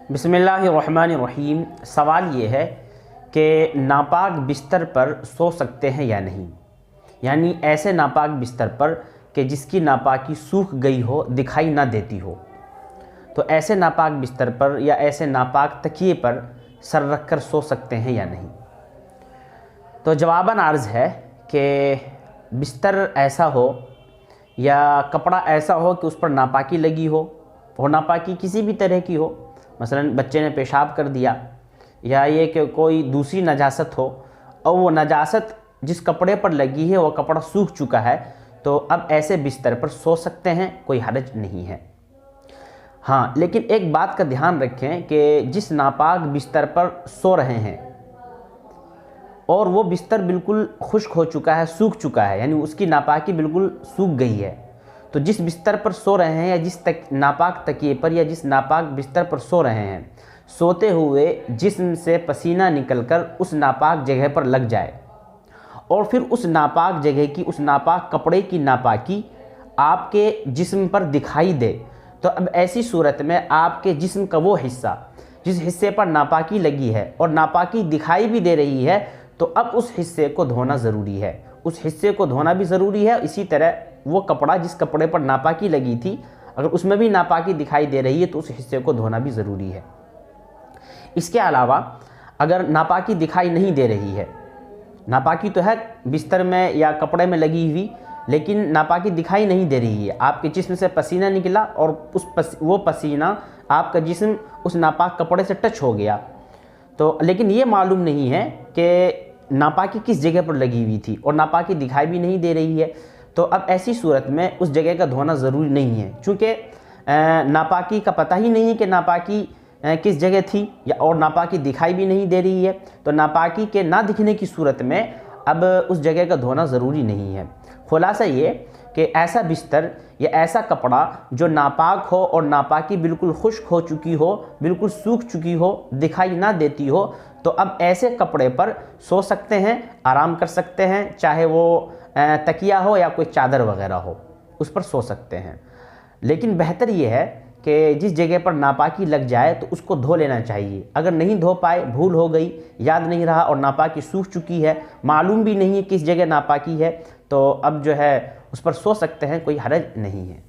बिस्मिल्लाहिर्रहमानिर्रहीम। सवाल ये है कि नापाक बिस्तर पर सो सकते हैं या नहीं, यानी ऐसे नापाक बिस्तर पर कि जिसकी नापाकी सूख गई हो, दिखाई ना देती हो, तो ऐसे नापाक बिस्तर पर या ऐसे नापाक तकिए पर सर रख कर सो सकते हैं या नहीं। तो जवाबन अर्ज़ है कि बिस्तर ऐसा हो या कपड़ा ऐसा हो कि उस पर नापाकी लगी हो, और नापाकी किसी भी तरह की हो, मसलन बच्चे ने पेशाब कर दिया, या ये कि कोई दूसरी नजासत हो और वो नजासत जिस कपड़े पर लगी है वो कपड़ा सूख चुका है, तो अब ऐसे बिस्तर पर सो सकते हैं, कोई हर्ज नहीं है। हाँ, लेकिन एक बात का ध्यान रखें कि जिस नापाक बिस्तर पर सो रहे हैं और वो बिस्तर बिल्कुल खुश्क हो चुका है, सूख चुका है, यानी उसकी नापाकी बिल्कुल सूख गई है, तो जिस बिस्तर पर सो रहे हैं या जिस नापाक तकिए पर या जिस नापाक बिस्तर पर सो रहे हैं, सोते हुए जिस्म से पसीना निकलकर उस नापाक जगह पर लग जाए और फिर उस नापाक जगह की, उस नापाक कपड़े की नापाकी आपके जिस्म पर दिखाई दे, तो अब ऐसी सूरत में आपके जिस्म का वो हिस्सा जिस हिस्से पर नापाकी लगी है और नापाकी दिखाई भी दे रही है, तो अब उस हिस्से को धोना ज़रूरी है। उस हिस्से को धोना भी ज़रूरी है। इसी तरह वो कपड़ा जिस कपड़े पर नापाकी लगी थी, अगर उसमें भी नापाकी दिखाई दे रही है तो उस हिस्से को धोना भी ज़रूरी है। इसके अलावा अगर नापाकी दिखाई नहीं दे रही है, नापाकी तो है बिस्तर में या कपड़े में लगी हुई, लेकिन नापाकी दिखाई नहीं दे रही है, आपके जिस्म से पसीना निकला और वो पसीना आपका जिस्म उस नापाक कपड़े से टच हो गया, तो लेकिन ये मालूम नहीं है कि नापाकी किस जगह पर लगी हुई थी और नापाकी दिखाई भी नहीं दे रही है, तो अब ऐसी सूरत में उस जगह का धोना ज़रूरी नहीं है, चूँकि नापाकी का पता ही नहीं है कि नापाकी किस जगह थी या और नापाकी दिखाई भी नहीं दे रही है, तो नापाकी के ना दिखने की सूरत में अब उस जगह का धोना ज़रूरी नहीं है। खुलासा ये कि ऐसा बिस्तर या ऐसा कपड़ा जो नापाक हो और नापाकी बिल्कुल खुश्क हो चुकी हो, बिल्कुल सूख चुकी हो, दिखाई ना देती हो, तो अब ऐसे कपड़े पर सो सकते हैं, आराम कर सकते हैं, चाहे वो तकिया हो या कोई चादर वगैरह हो, उस पर सो सकते हैं। लेकिन बेहतर ये है कि जिस जगह पर नापाकी लग जाए तो उसको धो लेना चाहिए। अगर नहीं धो पाए, भूल हो गई, याद नहीं रहा और नापाकी सूख चुकी है, मालूम भी नहीं है किस जगह नापाकी है, तो अब जो है उस पर सो सकते हैं, कोई हरज नहीं है।